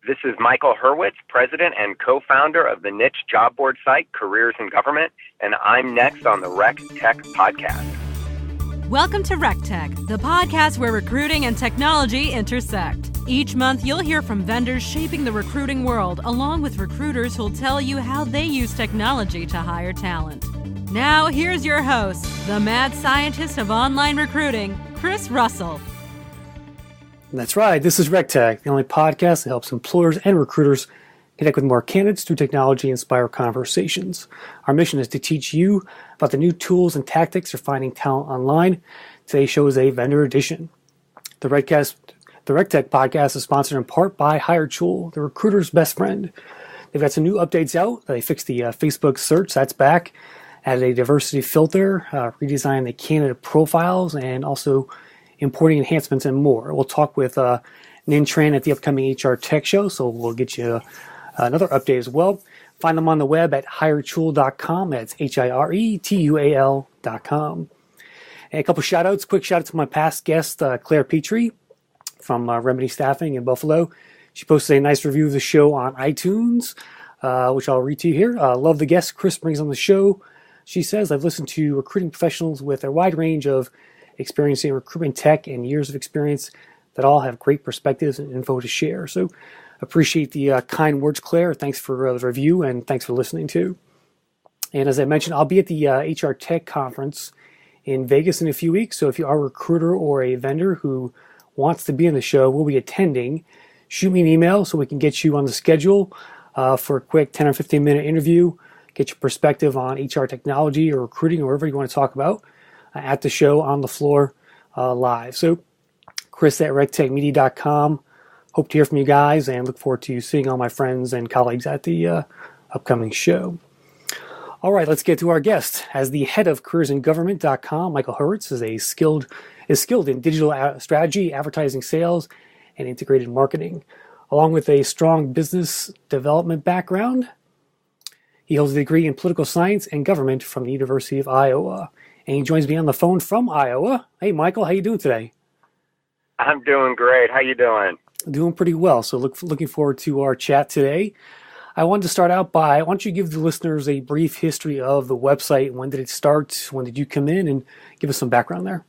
This is Michael Hurwitz, president and co-founder of the niche job board site, Careers in Government, and I'm next on the Rec Tech podcast. Welcome to Rec Tech, the podcast where recruiting and technology intersect. Each month, you'll hear from vendors shaping the recruiting world, along with recruiters who'll tell you how they use technology to hire talent. Now, here's your host, the mad scientist of online recruiting, Chris Russell. That's right. This is Rec Tech, the only podcast that helps employers and recruiters connect with more candidates through technology and inspire conversations. Our mission is to teach you about the new tools and tactics for finding talent online. Today's show is a vendor edition. The Rec Tech podcast is sponsored in part by HireTool, the recruiter's best friend. They've got some new updates out. They fixed the Facebook search. That's back. Added a diversity filter, redesigned the candidate profiles, and also importing enhancements and more. We'll talk with Nin Tran at the upcoming HR Tech Show, so we'll get you another update as well. Find them on the web at hiretool.com. That's HIRETUAL.com. And a couple shout-outs. Quick shout-out to my past guest, Claire Petrie from Remedy Staffing in Buffalo. She posted a nice review of the show on iTunes, which I'll read to you here. Love the guest Chris brings on the show. She says, I've listened to recruiting professionals with a wide range of experience in recruitment tech and years of experience that all have great perspectives and info to share. So appreciate the kind words, Claire. Thanks for the review and thanks for listening too. And as I mentioned, I'll be at the HR Tech Conference in Vegas in a few weeks. So if you are a recruiter or a vendor who wants to be on the show, we'll be attending. Shoot me an email so we can get you on the schedule for a quick 10 or 15 minute interview. Get your perspective on HR technology or recruiting or whatever you want to talk about at the show on the floor live. So Chris at rectechmedia.com. Hope to hear from you guys and look forward to seeing all my friends and colleagues at the upcoming show. All right, let's get to our guest. As the head of CareersInGovernment.com, Michael Hurwitz is skilled in digital strategy, advertising, sales, and integrated marketing. Along with a strong business development background, he holds a degree in political science and government from the University of Iowa. And he joins me on the phone from Iowa. Hey, Michael, how you doing today? I'm doing great. How you doing? Doing pretty well. So looking forward to our chat today. I wanted to start out by, why don't you give the listeners a brief history of the website? When did it start? When did you come in? And give us some background there.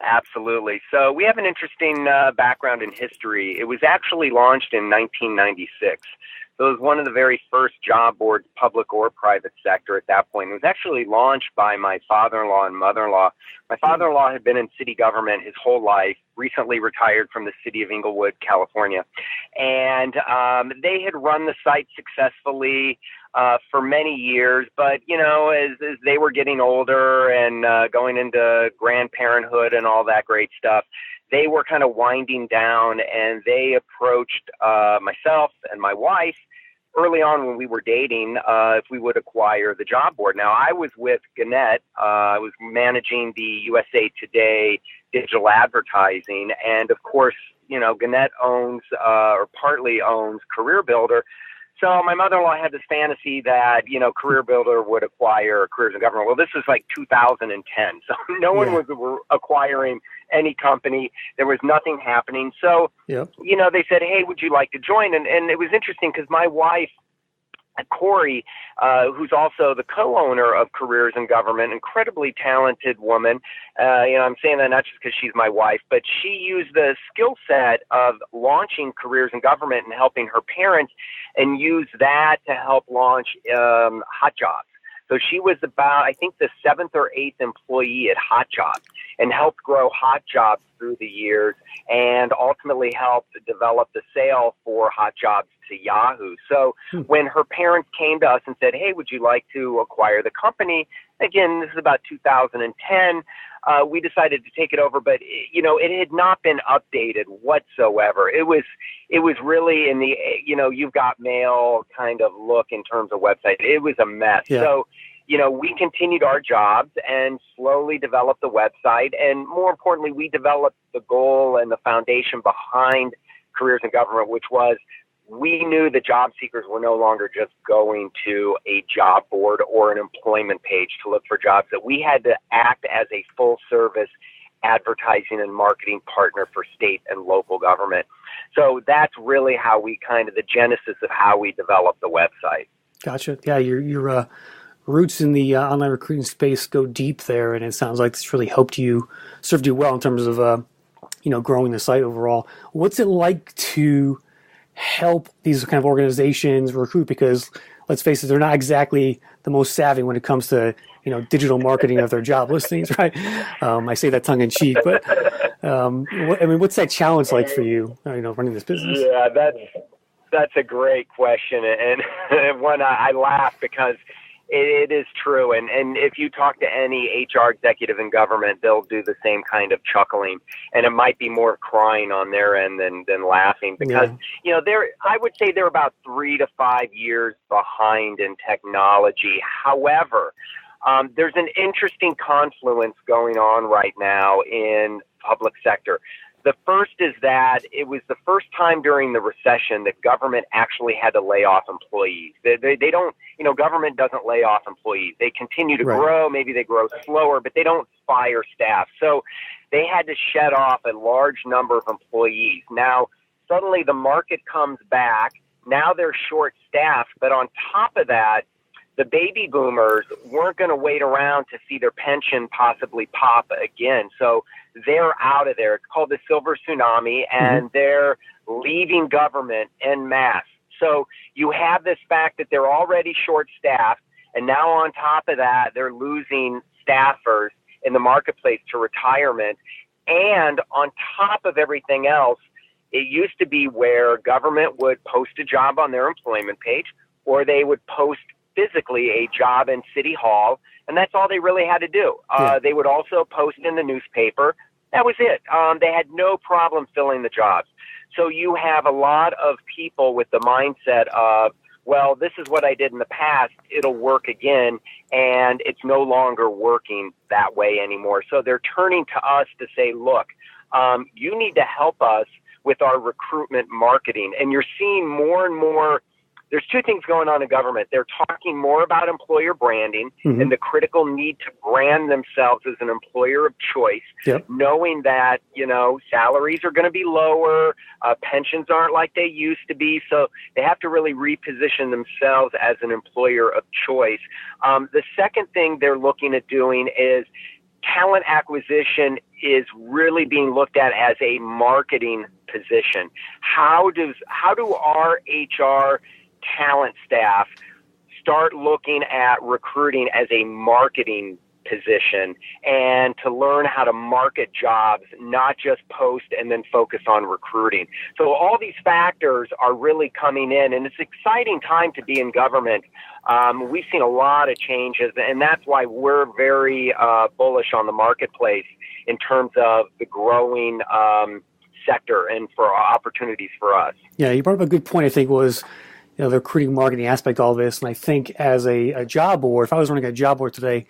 Absolutely. So we have an interesting background in history. It was actually launched in 1996. So it was one of the very first job boards, public or private sector at that point. It was actually launched by my father-in-law and mother-in-law. My father-in-law had been in city government his whole life, recently retired from the city of Inglewood, California. And they had run the site successfully for many years. But, you know, as they were getting older and going into grandparenthood and all that great stuff, they were kind of winding down, and they approached myself and my wife early on when we were dating if we would acquire the job board. Now, I was with Gannett. I was managing the USA Today digital advertising. And, of course, you know, Gannett owns or partly owns Career Builder. So my mother-in-law had this fantasy that, you know, Career Builder would acquire Careers in Government. Well, this was like 2010. So no one was acquiring any company. There was nothing happening. So, you know, they said, hey, would you like to join? And it was interesting because my wife, Corey, who's also the co-owner of Careers in Government, incredibly talented woman. You know, I'm saying that not just because she's my wife, but she used the skill set of launching Careers in Government and helping her parents and use that to help launch Hot Jobs. So she was about, I think, the 7th or 8th employee at Hot Jobs and helped grow Hot Jobs through the years and ultimately helped develop the sale for Hot Jobs to Yahoo. So when her parents came to us and said, hey, would you like to acquire the company? Again, this is about 2010. We decided to take it over, but you know, it had not been updated whatsoever. It was really in the, you know, you've got mail kind of look in terms of website. It was a mess. Yeah. So, you know, we continued our jobs and slowly developed the website. And more importantly, we developed the goal and the foundation behind Careers in Government, which was we knew that job seekers were no longer just going to a job board or an employment page to look for jobs, that we had to act as a full service advertising and marketing partner for state and local government. So that's really how we the genesis of how we developed the website. Gotcha. Yeah, your roots in the online recruiting space go deep there, and it sounds like this really served you well in terms of growing the site overall. What's it like to help these kind of organizations recruit? Because let's face it, they're not exactly the most savvy when it comes to digital marketing of their job listings, right? I say that tongue in cheek, but what's that challenge like for you, running this business? Yeah, that's a great question, and one I laugh because it is true. And if you talk to any HR executive in government, they'll do the same kind of chuckling, and it might be more crying on their end than laughing because, I would say they're about 3 to 5 years behind in technology. However, there's an interesting confluence going on right now in public sector. The first is that it was the first time during the recession that government actually had to lay off employees. They don't, government doesn't lay off employees. They continue to grow. Maybe they grow slower, but they don't fire staff. So they had to shed off a large number of employees. Now, suddenly the market comes back. Now they're short-staffed, but on top of that, the baby boomers weren't going to wait around to see their pension possibly pop again. So they're out of there. It's called the Silver Tsunami, and they're leaving government en masse. So you have this fact that they're already short-staffed, and now on top of that, they're losing staffers in the marketplace to retirement. And on top of everything else, it used to be where government would post a job on their employment page, or they would post physically a job in City Hall, and that's all they really had to do. They would also post in the newspaper. That was it. They had no problem filling the jobs. So you have a lot of people with the mindset of, well, this is what I did in the past. It'll work again, and it's no longer working that way anymore. So they're turning to us to say, look, you need to help us with our recruitment marketing. And you're seeing more and more. There's two things going on in government. They're talking more about employer branding and the critical need to brand themselves as an employer of choice, knowing that, salaries are going to be lower, pensions aren't like they used to be. So they have to really reposition themselves as an employer of choice. The second thing they're looking at doing is talent acquisition is really being looked at as a marketing position. How do our HR talent staff start looking at recruiting as a marketing position and to learn how to market jobs, not just post and then focus on recruiting? So all these factors are really coming in, and it's an exciting time to be in government. We've seen a lot of changes, and that's why we're very bullish on the marketplace in terms of the growing sector and for opportunities for us. Yeah, you brought up a good point, I think, was the recruiting marketing aspect of all this. And I think as a job board, if I was running a job board today,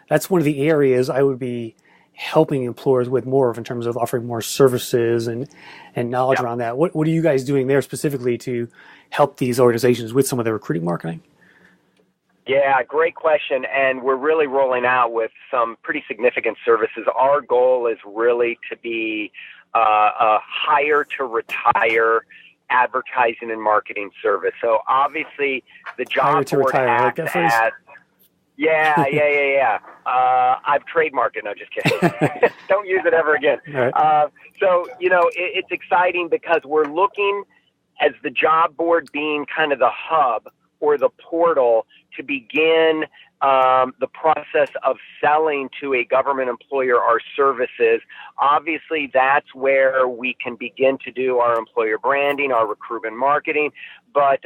that's one of the areas I would be helping employers with more of in terms of offering more services and knowledge around that. What are you guys doing there specifically to help these organizations with some of their recruiting marketing? Yeah, great question. And we're really rolling out with some pretty significant services. Our goal is really to be a hire to retire advertising and marketing service. So obviously the job board acts as, I've trademarked it. No, just kidding. Don't use it ever again. Right. So, it's exciting because we're looking as the job board being kind of the hub or the portal to begin the process of selling to a government employer our services. Obviously, that's where we can begin to do our employer branding, our recruitment marketing. But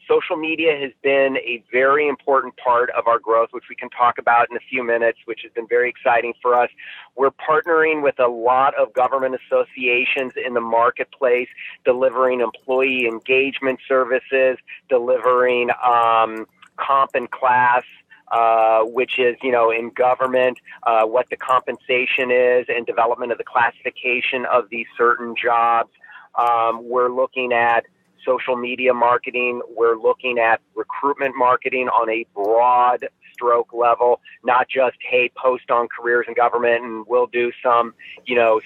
social media has been a very important part of our growth, which we can talk about in a few minutes, which has been very exciting for us. We're partnering with a lot of government associations in the marketplace, delivering employee engagement services, delivering comp and class, which is, in government, what the compensation is and development of the classification of these certain jobs. We're looking at social media marketing. We're looking at recruitment marketing on a broad stroke level, not just, hey, post on Careers in Government and we'll do some,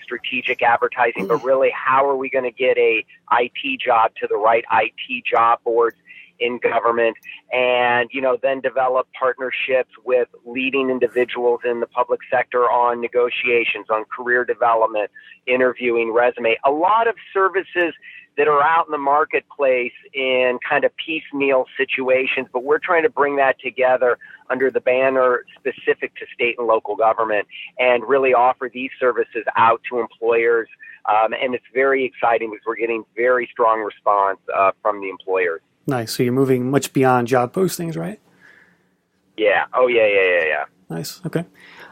strategic advertising, but really how are we going to get a IT job to the right IT job boards in government, and, then develop partnerships with leading individuals in the public sector on negotiations, on career development, interviewing, resume, a lot of services that are out in the marketplace in kind of piecemeal situations, but we're trying to bring that together under the banner specific to state and local government and really offer these services out to employers. And it's very exciting because we're getting very strong response from the employers. Nice. So you're moving much beyond job postings, right? Yeah. Oh, yeah. Nice. Okay.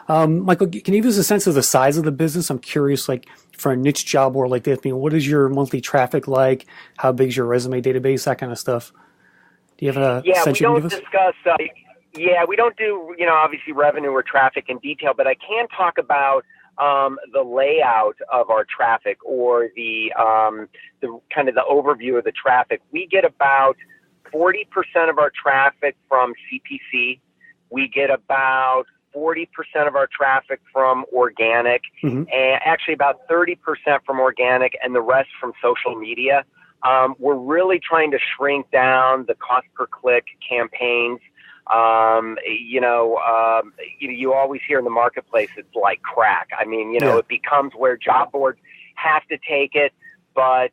Michael, can you give us a sense of the size of the business? I'm curious, like for a niche job board like this, what is your monthly traffic like? How big is your resume database? That kind of stuff. Do you have a sense you can give us? We don't do, obviously revenue or traffic in detail, but I can talk about the layout of our traffic or the kind of the overview of the traffic. We get about 40% of our traffic from CPC. We get about 40% of our traffic from organic, and actually about 30% from organic, and the rest from social media. We're really trying to shrink down the cost per click campaigns. You always hear in the marketplace, it's like crack. I mean, it becomes where job boards have to take it, but,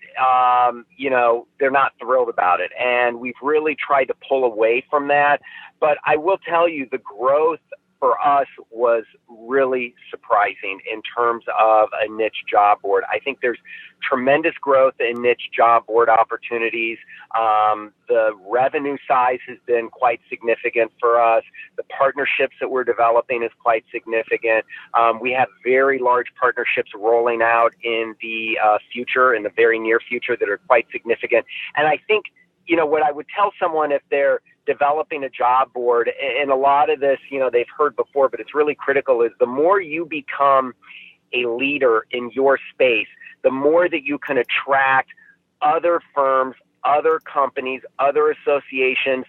they're not thrilled about it. And we've really tried to pull away from that. But I will tell you, the growth for us was really surprising in terms of a niche job board. I think there's tremendous growth in niche job board opportunities. The revenue size has been quite significant for us. The partnerships that we're developing is quite significant. We have very large partnerships rolling out in the future, in the very near future, that are quite significant. And I think, what I would tell someone if they're developing a job board, and a lot of this, they've heard before, but it's really critical, is the more you become a leader in your space, the more that you can attract other firms, other companies, other associations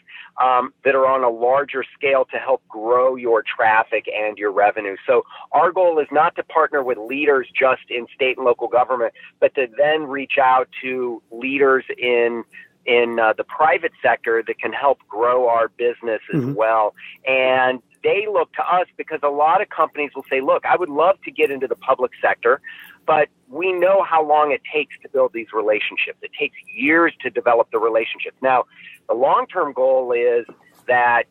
that are on a larger scale to help grow your traffic and your revenue. So our goal is not to partner with leaders just in state and local government, but to then reach out to leaders in the private sector that can help grow our business as well. And they look to us because a lot of companies will say, look, I would love to get into the public sector, but we know how long it takes to build these relationships. It takes years to develop the relationships. Now, the long-term goal is that,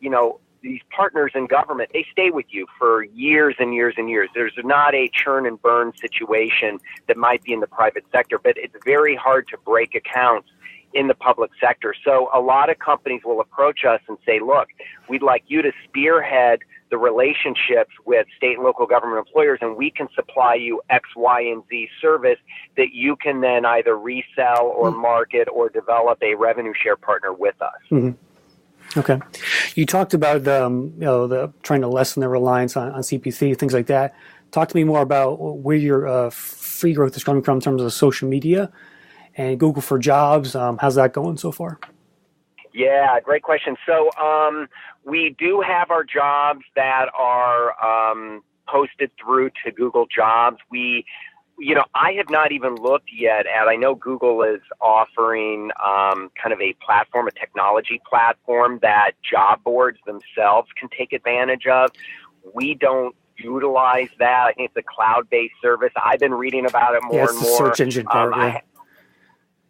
these partners in government, they stay with you for years and years and years. There's not a churn and burn situation that might be in the private sector, but it's very hard to break accounts in the public sector. So a lot of companies will approach us and say, look, we'd like you to spearhead the relationships with state and local government employers, and we can supply you X, Y, and Z service that you can then either resell or market or develop a revenue share partner with us. Okay. You talked about the trying to lessen the reliance on CPC, things like that. Talk to me more about where your free growth is coming from in terms of social media and Google for Jobs. How's that going so far? Yeah, great question. So we do have our jobs that are posted through to Google Jobs. I have not even looked yet at, I know Google is offering kind of a platform, a technology platform that job boards themselves can take advantage of. We don't utilize that. I think it's a cloud-based service. I've been reading about it more and more. Search engine part,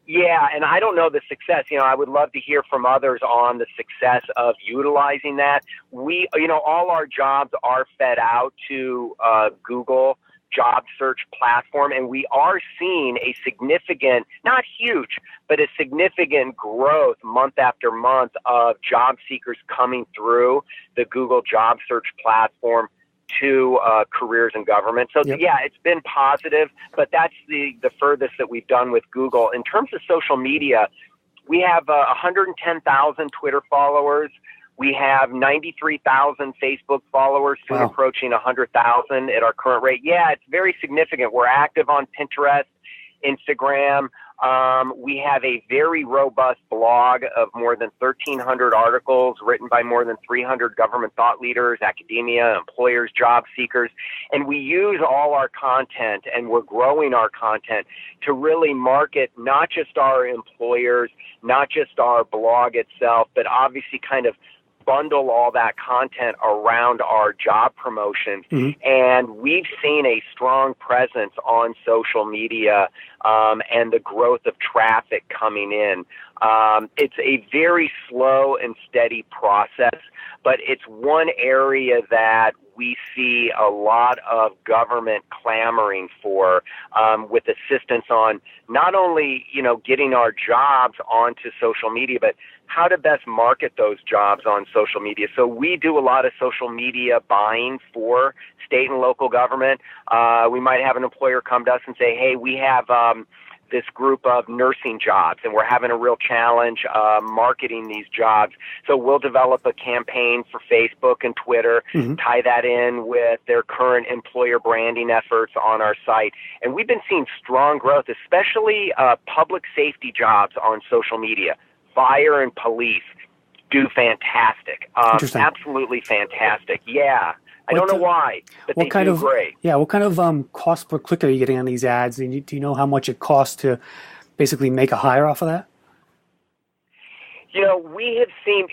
Yeah, and I don't know the success. I would love to hear from others on the success of utilizing that. We, all our jobs are fed out to Google job search platform, and we are seeing a significant, not huge, but a significant growth month after month of job seekers coming through the Google job search platform to Careers in Government. So yeah, it's been positive, but that's the furthest that we've done with Google. In terms of social media, we have 110,000 Twitter followers. We have 93,000 Facebook followers, soon approaching 100,000 at our current rate. Yeah, it's very significant. We're active on Pinterest, Instagram. We have a very robust blog of more than 1,300 articles written by more than 300 government thought leaders, academia, employers, job seekers. And we use all our content, and we're growing our content to really market not just our employers, not just our blog itself, but obviously kind of bundle all that content around our job promotions. And we've seen a strong presence on social media and the growth of traffic coming in. It's a very slow and steady process, but it's one area that we see a lot of government clamoring for, with assistance on not only, getting our jobs onto social media, but how to best market those jobs on social media. So we do a lot of social media buying for state and local government. We might have an employer come to us and say, hey, we have this group of nursing jobs, and we're having a real challenge marketing these jobs. So we'll develop a campaign for Facebook and Twitter, tie that in with their current employer branding efforts on our site. And we've been seeing strong growth, especially public safety jobs on social media. Fire and police do fantastic. Absolutely fantastic. Yeah. I don't know why, but they do great. Yeah, what kind of cost per click are you getting on these ads? And do you know how much it costs to basically make a hire off of that? We have seen,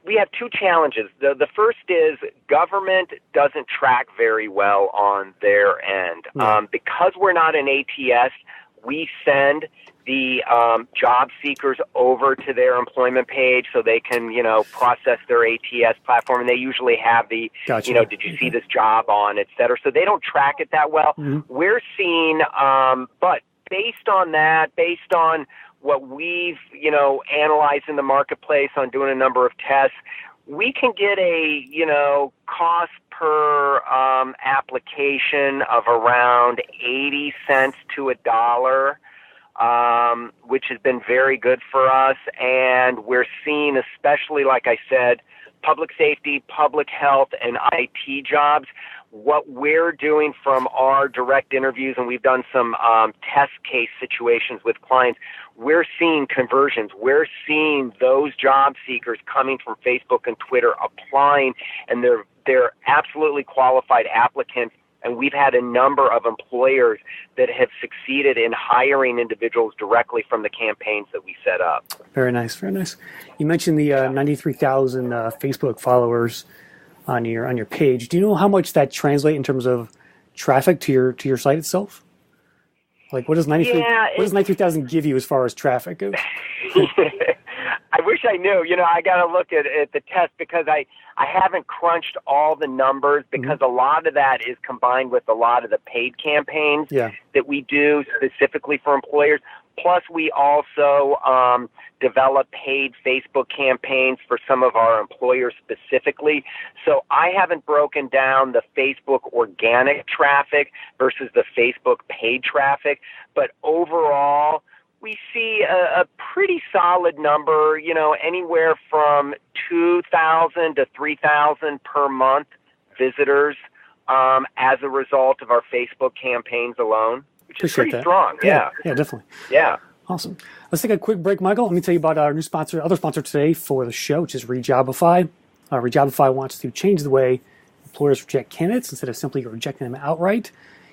we have two challenges. The first is government doesn't track very well on their end. Because we're not an ATS, we send the job seekers over to their employment page so they can, process their ATS platform, and they usually have the, did you see this job on, et cetera. So they don't track it that well. We're seeing, but based on that, based on what we've, analyzed in the marketplace on doing a number of tests, we can get a, cost per application of around 80 cents to $1. Which has been very good for us. And we're seeing, especially, like I said, public safety, public health, and IT jobs. What we're doing from our direct interviews, and we've done some test case situations with clients, we're seeing conversions. We're seeing those job seekers coming from Facebook and Twitter applying, and they're absolutely qualified applicants. And we've had a number of employers that have succeeded in hiring individuals directly from the campaigns that we set up. Very nice, very nice. You mentioned the 93,000 Facebook followers on your page. Do you know how much that translates in terms of traffic to your site itself? Like, what does 93,000 give you as far as traffic goes? I wish I knew. I got to look at the test because I haven't crunched all the numbers because a lot of that is combined with a lot of the paid campaigns that we do specifically for employers. Plus, we also develop paid Facebook campaigns for some of our employers specifically. So I haven't broken down the Facebook organic traffic versus the Facebook paid traffic. But overall, we see a pretty solid number, anywhere from 2,000 to 3,000 per month visitors as a result of our Facebook campaigns alone, which is pretty strong. Yeah, definitely. Yeah. Awesome. Let's take a quick break, Michael. Let me tell you about our other sponsor today for the show, which is Rejobify. Rejobify wants to change the way employers reject candidates. Instead of simply rejecting them outright,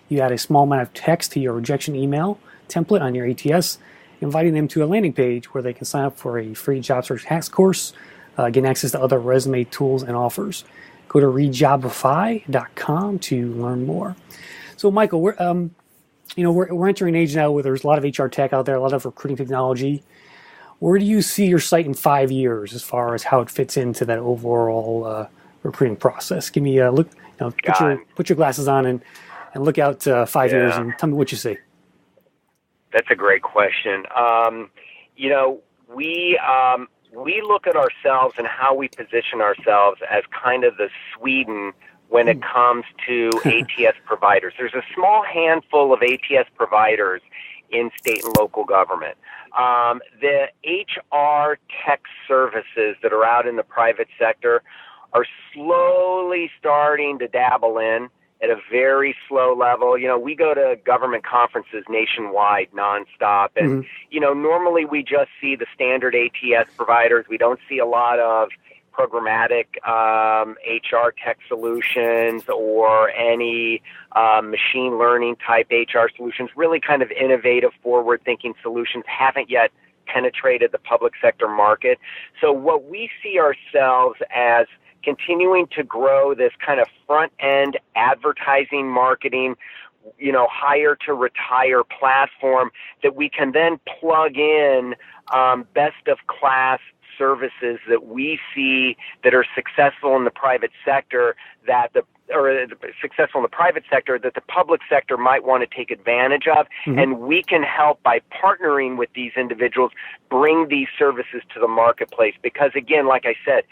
you add a small amount of text to your rejection email template on your ATS, inviting them to a landing page where they can sign up for a free job search hacks course, gain access to other resume tools and offers. Go to rejobify.com to learn more. So, Michael, we're entering an age now where there's a lot of HR tech out there, a lot of recruiting technology. Where do you see your site in 5 years as far as how it fits into that overall recruiting process? Give me a look. Put your glasses on and look out 5 years and tell me what you see. That's a great question. We look at ourselves and how we position ourselves as kind of the Sweden when it comes to ATS providers. There's a small handful of ATS providers in state and local government. The HR tech services that are out in the private sector are slowly starting to dabble in at a very slow level. We go to government conferences nationwide nonstop. And, normally we just see the standard ATS providers. We don't see a lot of programmatic HR tech solutions or any machine learning type HR solutions. Really kind of innovative, forward-thinking solutions haven't yet penetrated the public sector market. So what we see ourselves as continuing to grow this kind of front-end advertising, marketing, hire to retire platform that we can then plug in best-of-class services that we see that are successful in the private sector that the public sector might want to take advantage of, and we can help by partnering with these individuals bring these services to the marketplace. Because again, like I said,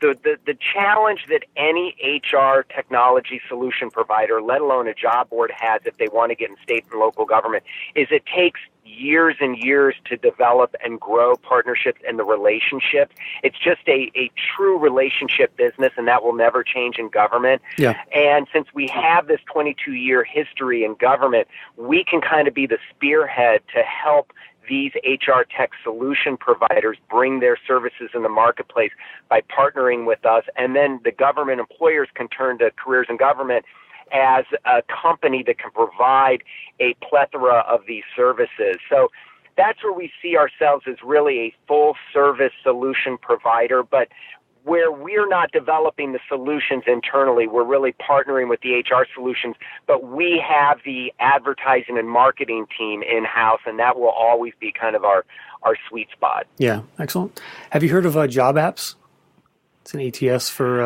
the challenge that any HR technology solution provider, let alone a job board, has if they want to get in state and local government is it takes years and years to develop and grow partnerships and the relationships. It's just a true relationship business, and that will never change in government. Yeah. And since we have this 22-year history in government, we can kind of be the spearhead to help these HR tech solution providers bring their services in the marketplace by partnering with us. And then the government employers can turn to Careers in Government as a company that can provide a plethora of these services. So that's where we see ourselves as really a full service solution provider, but where we're not developing the solutions internally, we're really partnering with the HR solutions, but we have the advertising and marketing team in-house, and that will always be kind of our sweet spot. Yeah, excellent. Have you heard of Job Apps? It's an ATS for...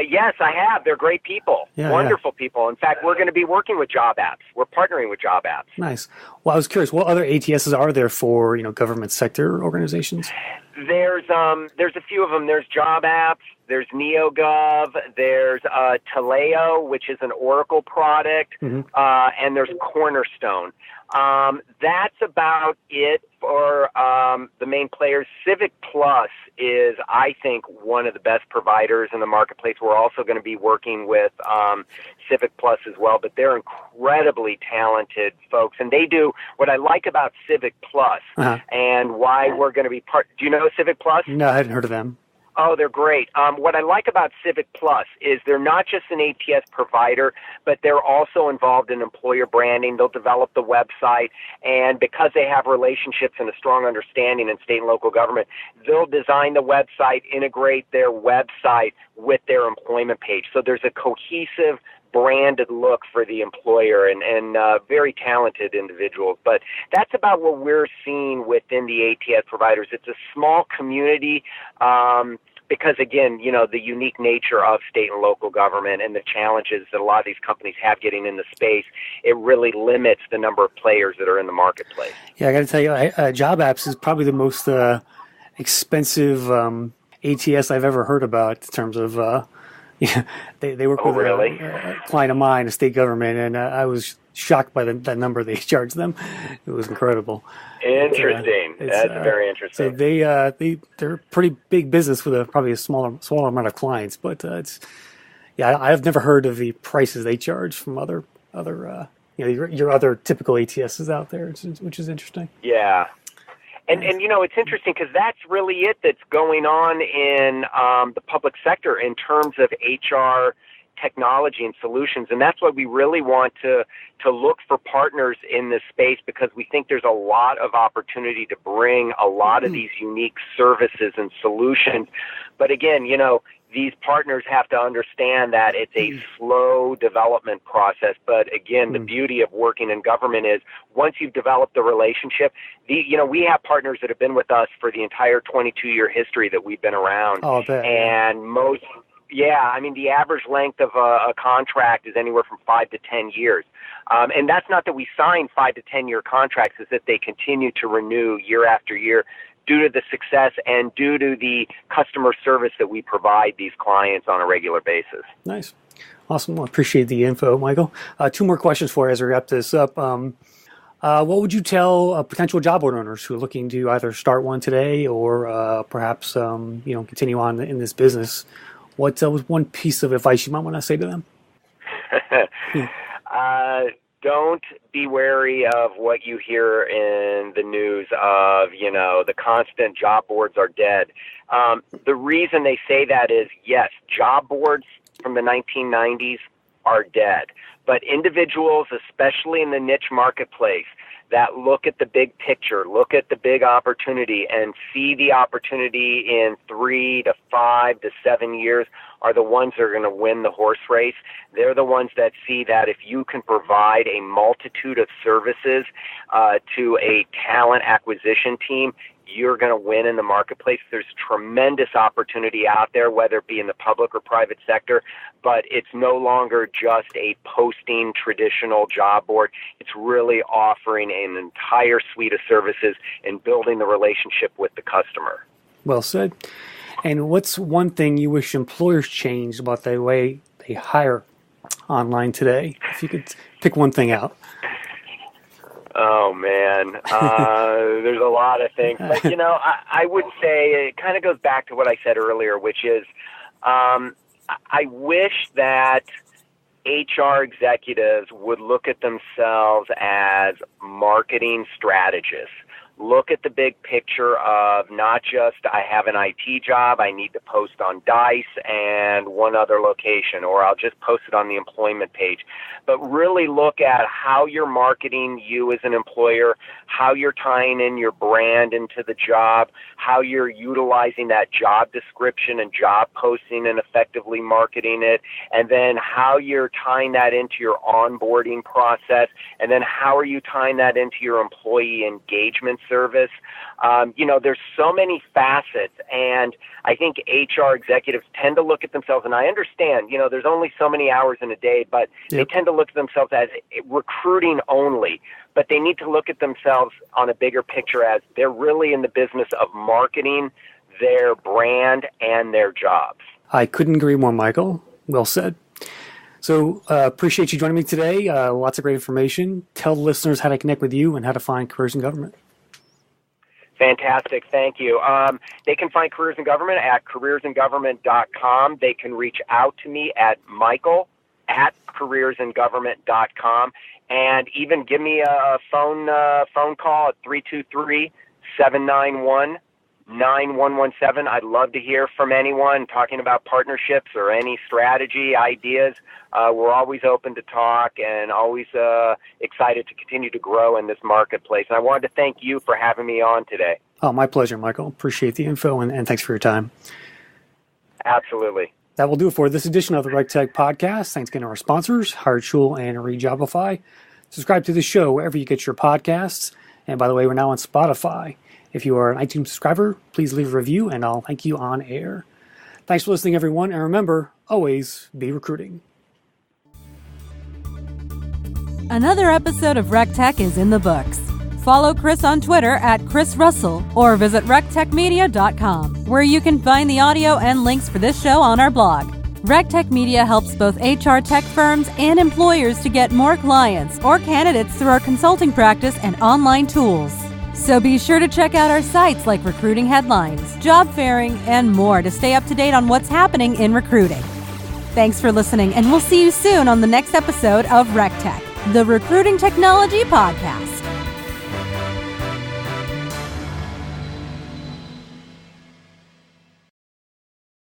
Yes, I have. They're great people, wonderful people. In fact, we're going to be working with Job Apps. We're partnering with Job Apps. Nice. Well, I was curious, what other ATSs are there for, government sector organizations? There's a few of them. There's Job Apps, there's NeoGov, there's Taleo, which is an Oracle product, and there's Cornerstone. That's about it for the main players. Civic Plus is, I think, one of the best providers in the marketplace. We're also going to be working with Civic Plus as well, but they're incredibly talented folks. And they do what I like about Civic Plus and why we're going to be part. Do you know Civic Plus? No, I hadn't heard of them. Oh, they're great. What I like about Civic Plus is they're not just an ATS provider, but they're also involved in employer branding. They'll develop the website, and because they have relationships and a strong understanding in state and local government, they'll design the website, integrate their website with their employment page. So there's a cohesive branded look for the employer, and very talented individuals. But that's about what we're seeing within the ATS providers. It's a small community because, again, the unique nature of state and local government and the challenges that a lot of these companies have getting in the space, it really limits the number of players that are in the marketplace. Yeah, I got to tell you, Job Apps is probably the most expensive ATS I've ever heard about in terms of... Yeah, they work with a client of mine, a state government, and I was shocked by that number they charged them. It was incredible. Interesting. That's very interesting. So they're a pretty big business with probably a smaller amount of clients, but I've never heard of the prices they charge from other your other typical ATSs out there, which is interesting. Yeah. And it's interesting because that's really it that's going on in the public sector in terms of HR technology and solutions. And that's why we really want to look for partners in this space, because we think there's a lot of opportunity to bring a lot of these unique services and solutions. But again, these partners have to understand that it's a slow development process. But again, the beauty of working in government is once you've developed the relationship, we have partners that have been with us for the entire 22-year history that we've been around. Oh, I bet. And the average length of a contract is anywhere from 5 to 10 years. And that's not that we sign 5 to 10-year contracts, it's that they continue to renew year after year, due to the success and due to the customer service that we provide these clients on a regular basis. Nice. Awesome. Well, I appreciate the info, Michael. 2 more questions for you as we wrap this up. What would you tell potential job board owners who are looking to either start one today or perhaps continue on in this business? What was one piece of advice you might want to say to them? Don't be wary of what you hear in the news of, the constant job boards are dead. The reason they say that is, yes, job boards from the 1990s are dead. But individuals, especially in the niche marketplace, that look at the big picture, look at the big opportunity, and see the opportunity in 3 to 5 to 7 years are the ones that are going to win the horse race. They're the ones that see that if you can provide a multitude of services to a talent acquisition team, you're going to win in the marketplace. There's tremendous opportunity out there, whether it be in the public or private sector, but it's no longer just a posting traditional job board. It's really offering an entire suite of services and building the relationship with the customer. Well said. And what's one thing you wish employers changed about the way they hire online today? If you could pick one thing out. Oh, man. There's a lot of things. But, I would say it kind of goes back to what I said earlier, which is I wish that HR executives would look at themselves as marketing strategists. Look at the big picture of not just I have an IT job, I need to post on Dice and one other location, or I'll just post it on the employment page. But really look at how you're marketing you as an employer, how you're tying in your brand into the job, how you're utilizing that job description and job posting and effectively marketing it, and then how you're tying that into your onboarding process, and then how are you tying that into your employee engagement service. There's so many facets, and I think HR executives tend to look at themselves, and I understand, there's only so many hours in a day, but They tend to look at themselves as recruiting only, but they need to look at themselves on a bigger picture as they're really in the business of marketing their brand and their jobs. I couldn't agree more, Michael. Well said. So appreciate you joining me today. Lots of great information. Tell the listeners how to connect with you and how to find Careers in Government. Fantastic. Thank you. They can find Careers in Government at CareersInGovernment.com. They can reach out to me at michael@CareersInGovernment.com, and even give me a phone call at 323-791-9117. I'd love to hear from anyone talking about partnerships or any strategy ideas. We're always open to talk and always excited to continue to grow in this marketplace. And I wanted to thank you for having me on today. Oh, my pleasure, Michael. Appreciate the info and thanks for your time. Absolutely. That will do it for this edition of the RegTech Podcast. Thanks again to our sponsors, HiredSchul and Rejobify. Subscribe to the show wherever you get your podcasts. And by the way, we're now on Spotify. If you are an iTunes subscriber, please leave a review and I'll thank you on air. Thanks for listening, everyone. And remember, always be recruiting. Another episode of RegTech is in the books. Follow Chris on Twitter at Chris Russell or visit rectechmedia.com, where you can find the audio and links for this show on our blog. RegTech Media helps both HR tech firms and employers to get more clients or candidates through our consulting practice and online tools. So be sure to check out our sites like recruiting headlines, job fairing, and more to stay up to date on what's happening in recruiting. Thanks for listening, and we'll see you soon on the next episode of RegTech, the Recruiting Technology Podcast.